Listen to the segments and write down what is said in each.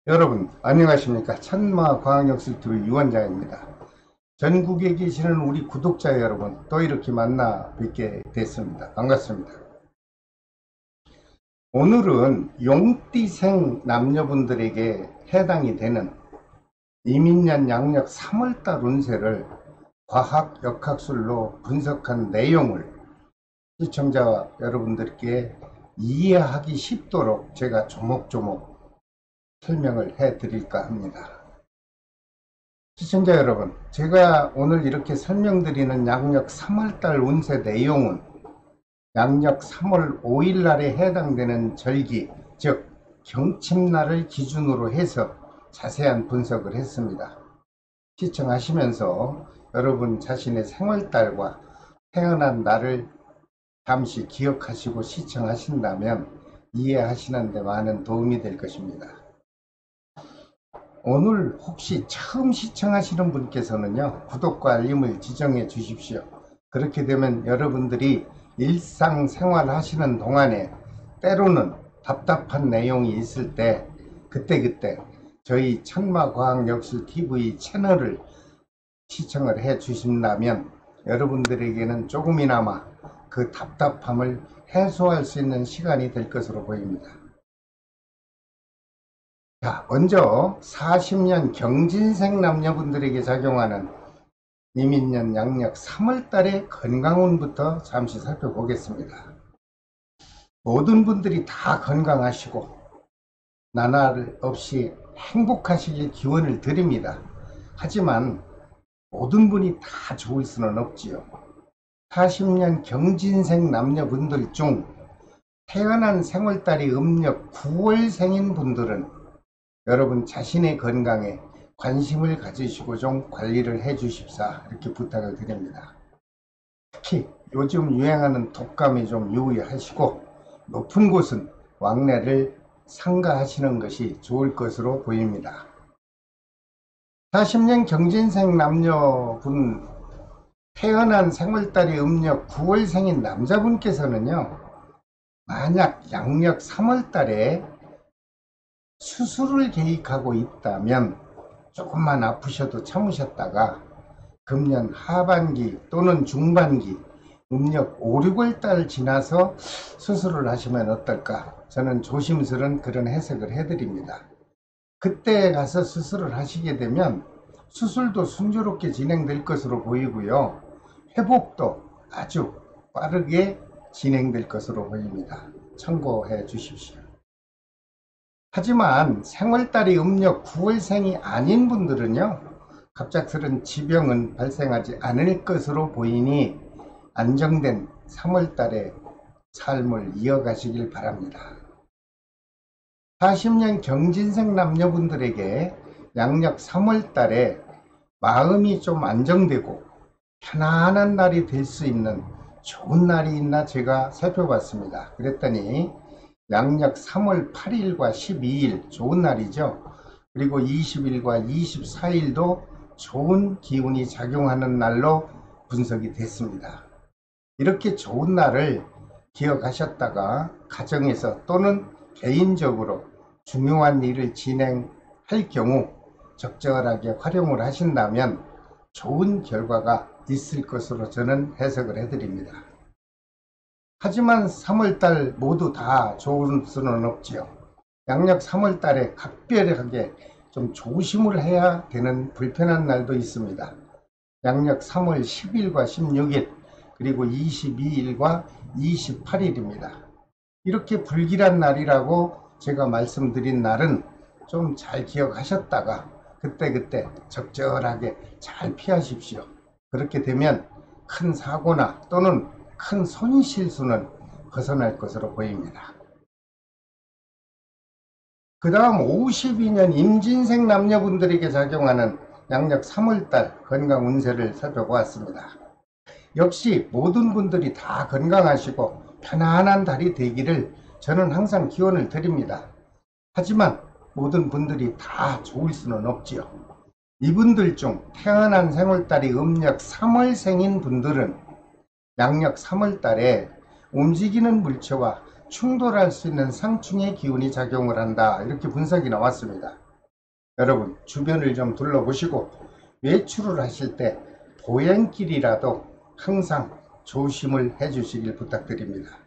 여러분 안녕하십니까. 천마과학역술TV 유원장입니다. 전국에 계시는 우리 구독자 여러분, 또 이렇게 만나 뵙게 됐습니다. 반갑습니다. 오늘은 용띠생 남녀분들에게 해당이 되는 이민년 양력 3월달 운세를 과학 역학술로 분석한 내용을 시청자 여러분들께 이해하기 쉽도록 제가 조목조목 설명을 해 드릴까 합니다. 시청자 여러분, 제가 오늘 이렇게 설명드리는 양력 3월달 운세 내용은 양력 3월 5일 날에 해당되는 절기, 즉 경침날을 기준으로 해서 자세한 분석을 했습니다. 시청하시면서 여러분 자신의 생월달과 태어난 날을 잠시 기억하시고 시청하신다면 이해하시는 데 많은 도움이 될 것입니다. 오늘 혹시 처음 시청하시는 분께서는요, 구독과 알림을 지정해 주십시오. 그렇게 되면 여러분들이 일상생활 하시는 동안에 때로는 답답한 내용이 있을 때 그때그때 저희 천마과학역술TV 채널을 시청을 해 주신다면 여러분들에게는 조금이나마 그 답답함을 해소할 수 있는 시간이 될 것으로 보입니다. 자, 먼저 40년 경진생 남녀분들에게 작용하는 이민년 양력 3월달의 건강운부터 잠시 살펴보겠습니다. 모든 분들이 다 건강하시고 나날 없이 행복하시길 기원을 드립니다. 하지만 모든 분이 다 좋을 수는 없지요. 40년 경진생 남녀분들 중 태어난 생월달이 음력 9월생인 분들은 여러분 자신의 건강에 관심을 가지시고 좀 관리를 해 주십사, 이렇게 부탁을 드립니다. 특히 요즘 유행하는 독감에 좀 유의하시고 높은 곳은 왕래를 삼가하시는 것이 좋을 것으로 보입니다. 40년 경진생 남녀분, 태어난 생월달이 음력 9월생인 남자분께서는요, 만약 양력 3월달에 수술을 계획하고 있다면 조금만 아프셔도 참으셨다가 금년 하반기 또는 중반기 음력 5, 6월달 지나서 수술을 하시면 어떨까, 저는 조심스런 그런 해석을 해드립니다. 그때 가서 수술을 하시게 되면 수술도 순조롭게 진행될 것으로 보이고요, 회복도 아주 빠르게 진행될 것으로 보입니다. 참고해 주십시오. 하지만 생월달이 음력 9월생이 아닌 분들은요, 갑작스런 지병은 발생하지 않을 것으로 보이니 안정된 3월달의 삶을 이어가시길 바랍니다. 40년 경진생 남녀분들에게 양력 3월달에 마음이 좀 안정되고 편안한 날이 될 수 있는 좋은 날이 있나 제가 살펴봤습니다. 그랬더니 양력 3월 8일과 12일 좋은 날이죠. 그리고 20일과 24일도 좋은 기운이 작용하는 날로 분석이 됐습니다. 이렇게 좋은 날을 기억하셨다가 가정에서 또는 개인적으로 중요한 일을 진행할 경우 적절하게 활용을 하신다면 좋은 결과가 있을 것으로 저는 해석을 해드립니다. 하지만 3월달 모두 다 좋을 수는 없지요. 양력 3월달에 각별하게 좀 조심을 해야 되는 불편한 날도 있습니다. 양력 3월 10일과 16일 그리고 22일과 28일입니다. 이렇게 불길한 날이라고 제가 말씀드린 날은 좀 잘 기억하셨다가 그때그때 적절하게 잘 피하십시오. 그렇게 되면 큰 사고나 또는 큰 손실수는 벗어날 것으로 보입니다. 그 다음 52년 임진생 남녀분들에게 작용하는 양력 3월달 건강 운세를 살펴보았습니다. 역시 모든 분들이 다 건강하시고 편안한 달이 되기를 저는 항상 기원을 드립니다. 하지만 모든 분들이 다 좋을 수는 없지요. 이분들 중 태어난 생월달이 음력 3월생인 분들은 양력 3월달에 움직이는 물체와 충돌할 수 있는 상충의 기운이 작용을 한다, 이렇게 분석이 나왔습니다. 여러분 주변을 좀 둘러보시고 외출을 하실 때 보행길이라도 항상 조심을 해 주시길 부탁드립니다.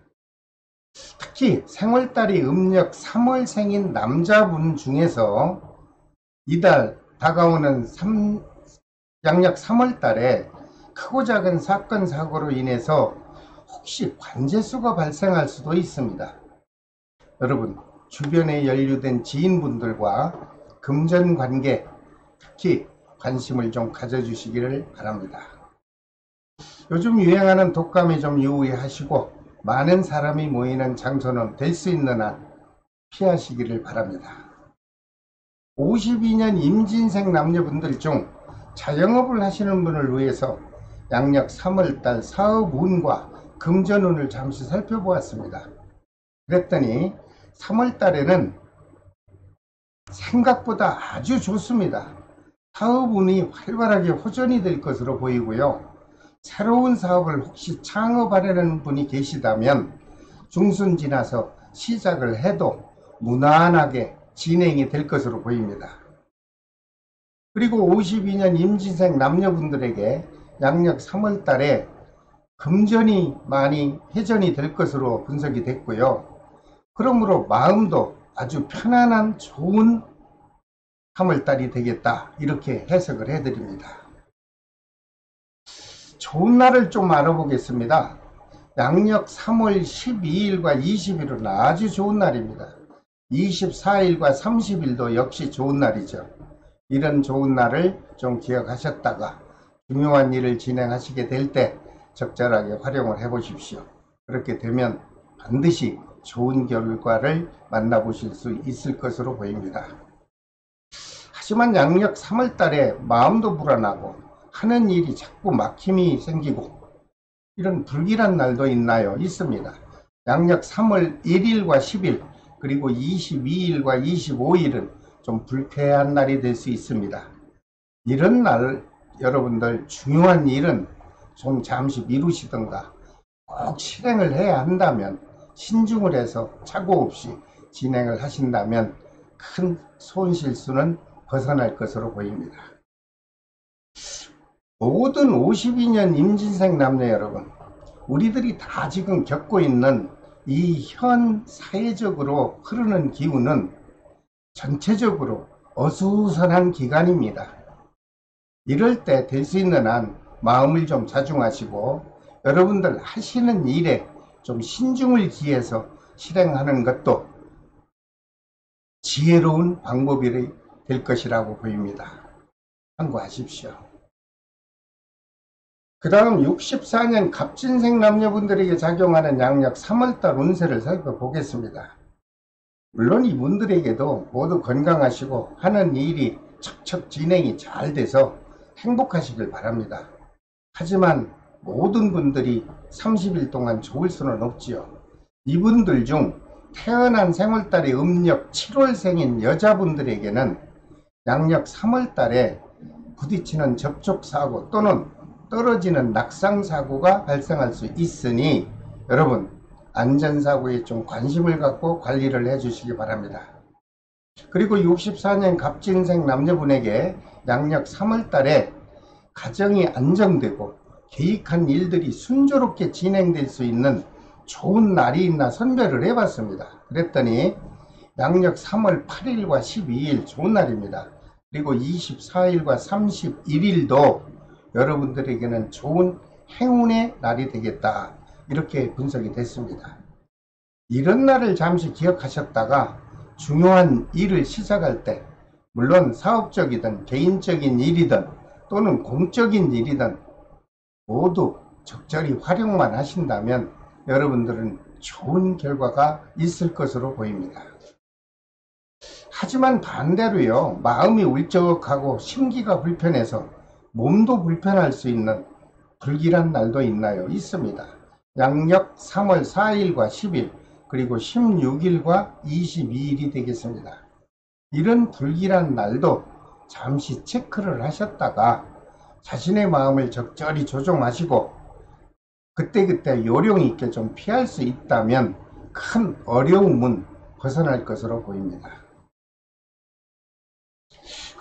특히 생월달이 음력 3월생인 남자분 중에서 이달 다가오는 양력 3월달에 크고 작은 사건 사고로 인해서 혹시 관제수가 발생할 수도 있습니다. 여러분 주변에 연루된 지인분들과 금전관계 특히 관심을 좀 가져주시기를 바랍니다. 요즘 유행하는 독감에 좀 유의하시고 많은 사람이 모이는 장소는 될 수 있는 한 피하시기를 바랍니다. 52년 임진생 남녀분들 중 자영업을 하시는 분을 위해서 양력 3월달 사업운과 금전운을 잠시 살펴보았습니다. 그랬더니 3월달에는 생각보다 아주 좋습니다. 사업운이 활발하게 호전이 될 것으로 보이고요. 새로운 사업을 혹시 창업하려는 분이 계시다면 중순 지나서 시작을 해도 무난하게 진행이 될 것으로 보입니다. 그리고 52년 임진생 남녀분들에게 양력 3월 달에 금전이 많이 회전이 될 것으로 분석이 됐고요. 그러므로 마음도 아주 편안한 좋은 3월 달이 되겠다 이렇게 해석을 해드립니다. 좋은 날을 좀 알아보겠습니다. 양력 3월 12일과 20일은 아주 좋은 날입니다. 24일과 30일도 역시 좋은 날이죠. 이런 좋은 날을 좀 기억하셨다가 중요한 일을 진행하시게 될 때 적절하게 활용을 해 보십시오. 그렇게 되면 반드시 좋은 결과를 만나보실 수 있을 것으로 보입니다. 하지만 양력 3월 달에 마음도 불안하고 하는 일이 자꾸 막힘이 생기고 이런 불길한 날도 있나요? 있습니다. 양력 3월 1일과 10일 그리고 22일과 25일은 좀 불쾌한 날이 될 수 있습니다. 이런 날 여러분들 중요한 일은 좀 잠시 미루시던가 꼭 실행을 해야 한다면 신중을 해서 착오 없이 진행을 하신다면 큰 손실수는 벗어날 것으로 보입니다. 모든 52년 임진생 남녀 여러분, 우리들이 다 지금 겪고 있는 이 현 사회적으로 흐르는 기운은 전체적으로 어수선한 기간입니다. 이럴 때 될 수 있는 한 마음을 좀 자중하시고 여러분들 하시는 일에 좀 신중을 기해서 실행하는 것도 지혜로운 방법이 될 것이라고 보입니다. 참고하십시오. 그 다음 64년 갑진생 남녀분들에게 작용하는 양력 3월달 운세를 살펴보겠습니다. 물론 이분들에게도 모두 건강하시고 하는 일이 척척 진행이 잘 돼서 행복하시길 바랍니다. 하지만 모든 분들이 30일 동안 좋을 수는 없지요. 이분들 중 태어난 생월달이 음력 7월생인 여자분들에게는 양력 3월달에 부딪히는 접촉사고 또는 떨어지는 낙상사고가 발생할 수 있으니 여러분 안전사고에 좀 관심을 갖고 관리를 해 주시기 바랍니다. 그리고 64년 갑진생 남녀분에게 양력 3월달에 가정이 안정되고 계획한 일들이 순조롭게 진행될 수 있는 좋은 날이 있나 선별을 해봤습니다. 그랬더니 양력 3월 8일과 12일 좋은 날입니다. 그리고 24일과 31일도 여러분들에게는 좋은 행운의 날이 되겠다 이렇게 분석이 됐습니다. 이런 날을 잠시 기억하셨다가 중요한 일을 시작할 때 물론 사업적이든 개인적인 일이든 또는 공적인 일이든 모두 적절히 활용만 하신다면 여러분들은 좋은 결과가 있을 것으로 보입니다. 하지만 반대로요, 마음이 울적하고 심기가 불편해서 몸도 불편할 수 있는 불길한 날도 있나요? 있습니다. 양력 3월 4일과 10일 그리고 16일과 22일이 되겠습니다. 이런 불길한 날도 잠시 체크를 하셨다가 자신의 마음을 적절히 조정하시고 그때그때 요령 있게 좀 피할 수 있다면 큰 어려움은 벗어날 것으로 보입니다.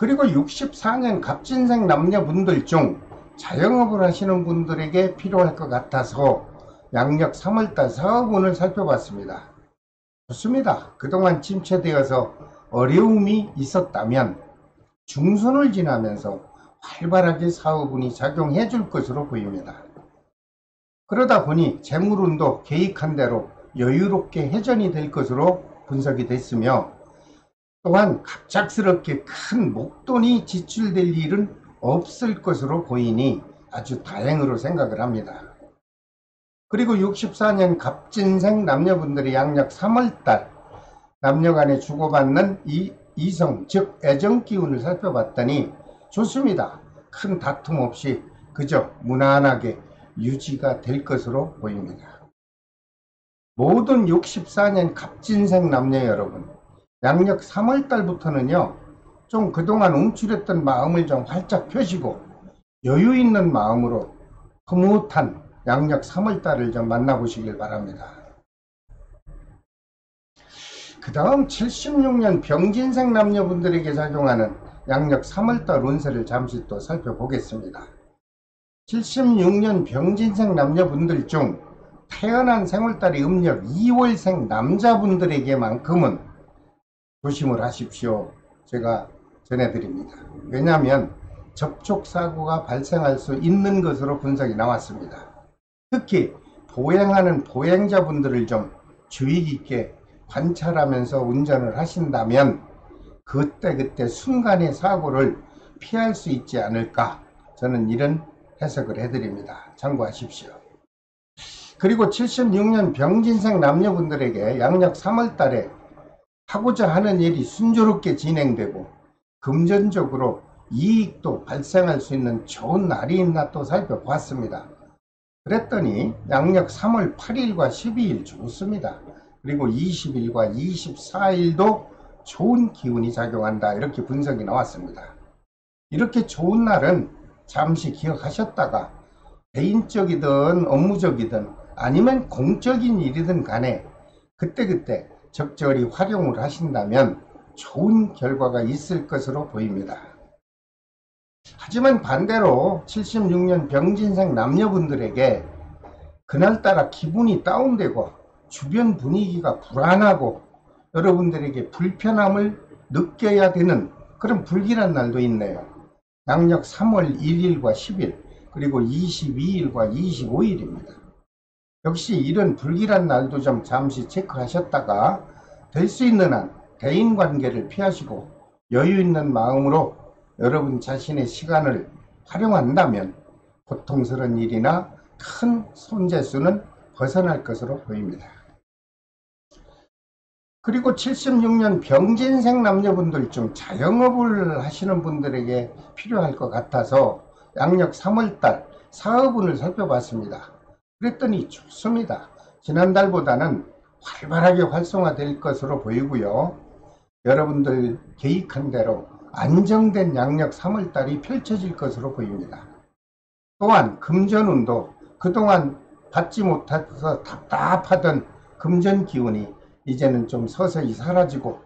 그리고 64년 갑진생 남녀분들 중 자영업을 하시는 분들에게 필요할 것 같아서 양력 3월달 사업운을 살펴봤습니다. 좋습니다. 그동안 침체되어서 어려움이 있었다면 중순을 지나면서 활발하게 사업운이 작용해 줄 것으로 보입니다. 그러다 보니 재물운도 계획한 대로 여유롭게 회전이 될 것으로 분석이 됐으며, 또한 갑작스럽게 큰 목돈이 지출될 일은 없을 것으로 보이니 아주 다행으로 생각을 합니다. 그리고 64년 갑진생 남녀분들의 양력 3월달 남녀간에 주고받는 이성 즉 애정 기운을 살펴봤더니 좋습니다. 큰 다툼 없이 그저 무난하게 유지가 될 것으로 보입니다. 모든 64년 갑진생 남녀 여러분, 양력 3월달부터는요 좀 그동안 움츠렸던 마음을 좀 활짝 펴시고 여유 있는 마음으로 흐뭇한 양력 3월달을 좀 만나보시길 바랍니다. 그 다음 76년 병진생 남녀분들에게 작용하는 양력 3월달 운세를 잠시 또 살펴보겠습니다. 76년 병진생 남녀분들 중 태어난 생월달이 음력 2월생 남자분들에게만큼은 조심을 하십시오. 제가 전해드립니다. 왜냐하면 접촉사고가 발생할 수 있는 것으로 분석이 나왔습니다. 특히 보행하는 보행자분들을 좀 주의 깊게 관찰하면서 운전을 하신다면 그때 순간의 사고를 피할 수 있지 않을까, 저는 이런 해석을 해드립니다. 참고하십시오. 그리고 76년 병진생 남녀분들에게 양력 3월달에 하고자 하는 일이 순조롭게 진행되고 금전적으로 이익도 발생할 수 있는 좋은 날이 있나 또 살펴봤습니다. 그랬더니 양력 3월 8일과 12일 좋습니다. 그리고 20일과 24일도 좋은 기운이 작용한다, 이렇게 분석이 나왔습니다. 이렇게 좋은 날은 잠시 기억하셨다가 개인적이든 업무적이든 아니면 공적인 일이든 간에 그때그때 적절히 활용을 하신다면 좋은 결과가 있을 것으로 보입니다. 하지만 반대로 76년 병진생 남녀분들에게 그날따라 기분이 다운되고 주변 분위기가 불안하고 여러분들에게 불편함을 느껴야 되는 그런 불길한 날도 있네요. 양력 3월 1일과 10일 그리고 22일과 25일입니다. 역시 이런 불길한 날도 좀 잠시 체크하셨다가 될 수 있는 한 대인관계를 피하시고 여유 있는 마음으로 여러분 자신의 시간을 활용한다면 고통스러운 일이나 큰 손재수는 벗어날 것으로 보입니다. 그리고 76년 병진생 남녀분들 중 자영업을 하시는 분들에게 필요할 것 같아서 양력 3월달 사업운을 살펴봤습니다. 그랬더니 좋습니다. 지난달보다는 활발하게 활성화될 것으로 보이고요. 여러분들 계획한 대로 안정된 양력 3월달이 펼쳐질 것으로 보입니다. 또한 금전운도 그동안 받지 못해서 답답하던 금전 기운이 이제는 좀 서서히 사라지고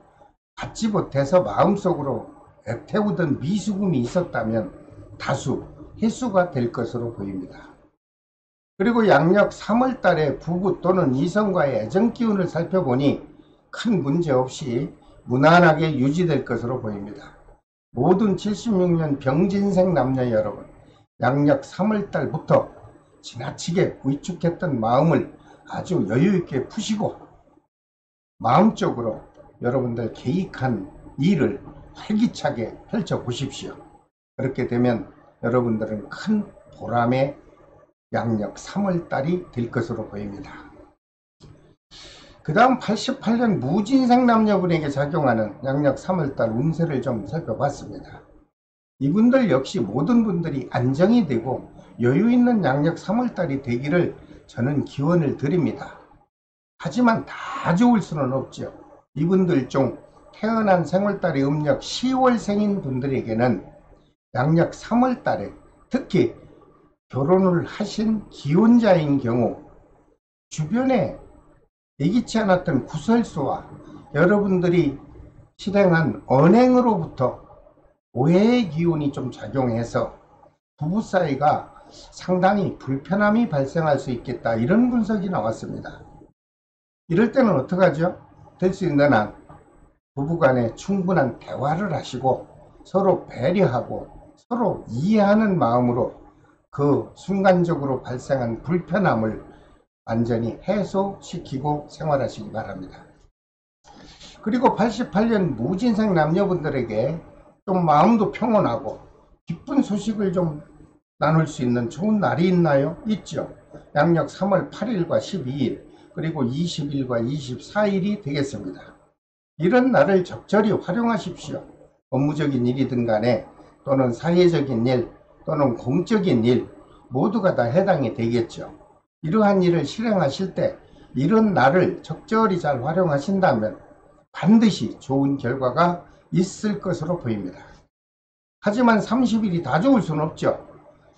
받지 못해서 마음속으로 애태우던 미수금이 있었다면 다수 해소가 될 것으로 보입니다. 그리고 양력 3월달에 부부 또는 이성과의 애정 기운을 살펴보니 큰 문제 없이 무난하게 유지될 것으로 보입니다. 모든 76년 병진생 남녀 여러분, 양력 3월달부터 지나치게 위축했던 마음을 아주 여유있게 푸시고 마음적으로 여러분들 계획한 일을 활기차게 펼쳐보십시오. 그렇게 되면 여러분들은 큰 보람의 양력 3월달이 될 것으로 보입니다. 그 다음 88년 무진생 남녀분에게 작용하는 양력 3월달 운세를 좀 살펴봤습니다. 이분들 역시 모든 분들이 안정이 되고 여유 있는 양력 3월달이 되기를 저는 기원을 드립니다. 하지만 다 좋을 수는 없죠. 이분들 중 태어난 생월달이 음력 10월생인 분들에게는 양력 3월달에 특히 결혼을 하신 기혼자인 경우 주변에 예기치 않았던 구설수와 여러분들이 실행한 언행으로부터 오해의 기운이 좀 작용해서 부부 사이가 상당히 불편함이 발생할 수 있겠다, 이런 분석이 나왔습니다. 이럴 때는 어떡하죠? 될 수 있는 한 부부간에 충분한 대화를 하시고 서로 배려하고 서로 이해하는 마음으로 그 순간적으로 발생한 불편함을 완전히 해소시키고 생활하시기 바랍니다. 그리고 88년 무진생 남녀분들에게 좀 마음도 평온하고 기쁜 소식을 좀 나눌 수 있는 좋은 날이 있나요? 있죠. 양력 3월 8일과 12일 그리고 20일과 24일이 되겠습니다. 이런 날을 적절히 활용하십시오. 업무적인 일이든 간에 또는 사회적인 일 또는 공적인 일 모두가 다 해당이 되겠죠. 이러한 일을 실행하실 때 이런 날을 적절히 잘 활용하신다면 반드시 좋은 결과가 있을 것으로 보입니다. 하지만 30일이 다 좋을 수는 없죠.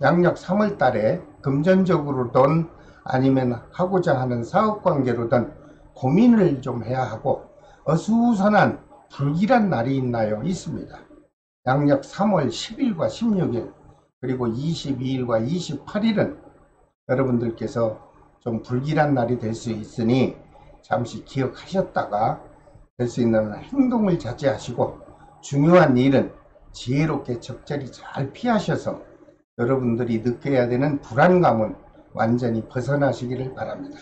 양력 3월 달에 금전적으로든 아니면 하고자 하는 사업관계로든 고민을 좀 해야 하고 어수선한 불길한 날이 있나요? 있습니다. 양력 3월 10일과 16일 그리고 22일과 28일은 여러분들께서 좀 불길한 날이 될 수 있으니 잠시 기억하셨다가 될 수 있는 행동을 자제하시고 중요한 일은 지혜롭게 적절히 잘 피하셔서 여러분들이 느껴야 되는 불안감은 완전히 벗어나시기를 바랍니다.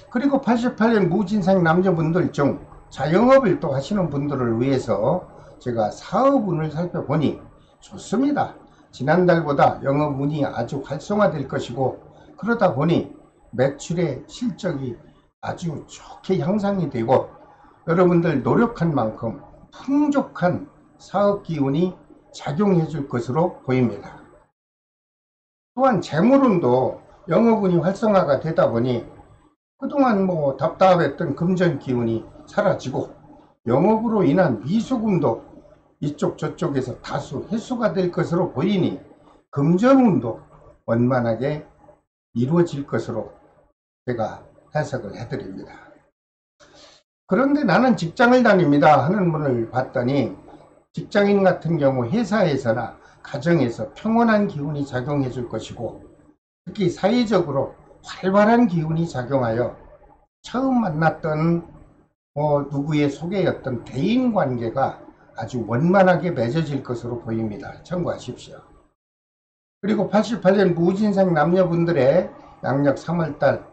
그리고 88년 무진생 남녀분들 중 자영업을 또 하시는 분들을 위해서 제가 사업운을 살펴보니 좋습니다. 지난달보다 영업운이 아주 활성화될 것이고 그러다 보니 매출의 실적이 아주 좋게 향상이 되고 여러분들 노력한 만큼 풍족한 사업 기운이 작용해 줄 것으로 보입니다. 또한 재물운도 영업운이 활성화가 되다 보니 그동안 답답했던 금전 기운이 사라지고 영업으로 인한 미수금도 이쪽 저쪽에서 다수 해소가 될 것으로 보이니 금전운도 원만하게 이루어질 것으로 제가 해석을 해드립니다. 그런데 나는 직장을 다닙니다 하는 분을 봤더니 직장인 같은 경우 회사에서나 가정에서 평온한 기운이 작용해 줄 것이고 특히 사회적으로 활발한 기운이 작용하여 처음 만났던 누구의 소개였던 대인관계가 아주 원만하게 맺어질 것으로 보입니다. 참고하십시오. 그리고 88년 무진생 남녀분들의 양력 3월달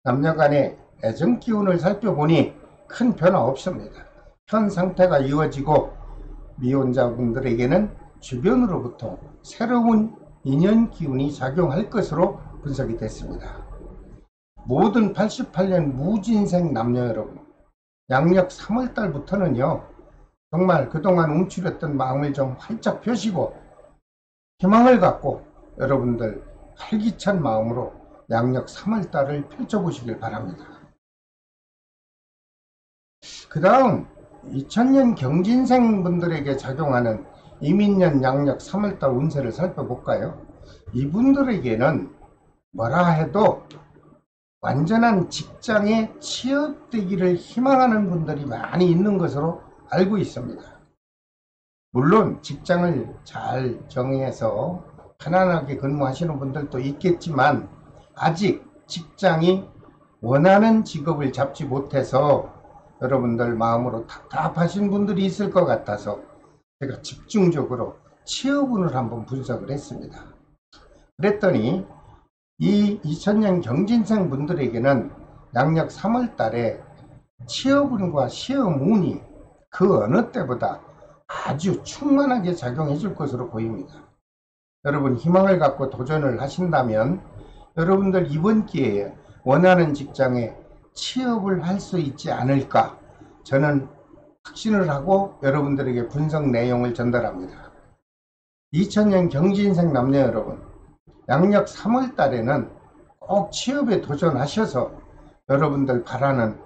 남녀간의 애정기운을 살펴보니 큰 변화 없습니다. 현 상태가 이어지고 미혼자분들에게는 주변으로부터 새로운 인연 기운이 작용할 것으로 분석이 됐습니다. 모든 88년 무진생 남녀 여러분, 양력 3월달부터는요 정말 그동안 움츠렸던 마음을 좀 활짝 펴시고 희망을 갖고 여러분들 활기찬 마음으로 양력 3월달을 펼쳐보시길 바랍니다. 그 다음 2000년 경진생 분들에게 작용하는 이민년 양력 3월달 운세를 살펴볼까요? 이분들에게는 뭐라 해도 완전한 직장에 취업되기를 희망하는 분들이 많이 있는 것으로 알고 있습니다. 물론 직장을 잘 정해서 편안하게 근무하시는 분들도 있겠지만 아직 직장이 원하는 직업을 잡지 못해서 여러분들 마음으로 답답하신 분들이 있을 것 같아서 제가 집중적으로 취업운을 한번 분석을 했습니다. 그랬더니 이 2000년 경진생 분들에게는 양력 3월 달에 취업운과 시험운이 그 어느 때보다 아주 충만하게 작용해 줄 것으로 보입니다. 여러분 희망을 갖고 도전을 하신다면 여러분들 이번 기회에 원하는 직장에 취업을 할 수 있지 않을까 저는 확신을 하고 여러분들에게 분석 내용을 전달합니다. 2000년 경진생 남녀 여러분, 양력 3월 달에는 꼭 취업에 도전하셔서 여러분들 바라는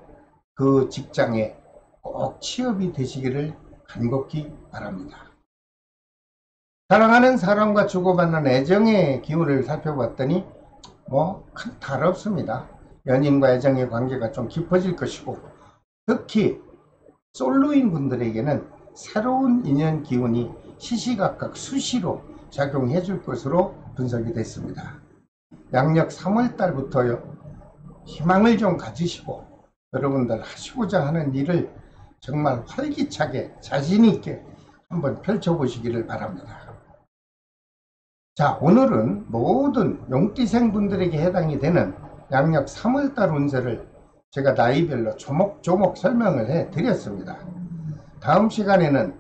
그 직장에 꼭 취업이 되시기를 간곡히 바랍니다. 사랑하는 사람과 주고받는 애정의 기운을 살펴봤더니 큰 탈 없습니다. 연인과 애정의 관계가 좀 깊어질 것이고 특히 솔로인 분들에게는 새로운 인연 기운이 시시각각 수시로 작용해 줄 것으로 분석이 됐습니다. 양력 3월 달부터요, 희망을 좀 가지시고 여러분들 하시고자 하는 일을 정말 활기차게 자신있게 한번 펼쳐보시기를 바랍니다. 자, 오늘은 모든 용띠생 분들에게 해당이 되는 양력 3월달 운세를 제가 나이별로 조목조목 설명을 해 드렸습니다. 다음 시간에는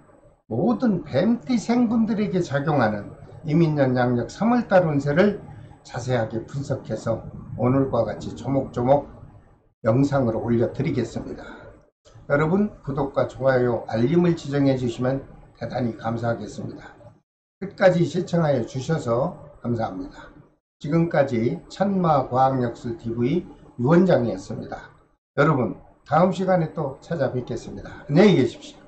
모든 뱀띠생 분들에게 작용하는 이민년 양력 3월달 운세를 자세하게 분석해서 오늘과 같이 조목조목 영상으로 올려드리겠습니다. 여러분, 구독과 좋아요, 알림을 지정해 주시면 대단히 감사하겠습니다. 끝까지 시청하여 주셔서 감사합니다. 지금까지 천마과학역술TV 유원장이었습니다. 여러분, 다음 시간에 또 찾아뵙겠습니다. 안녕히 계십시오.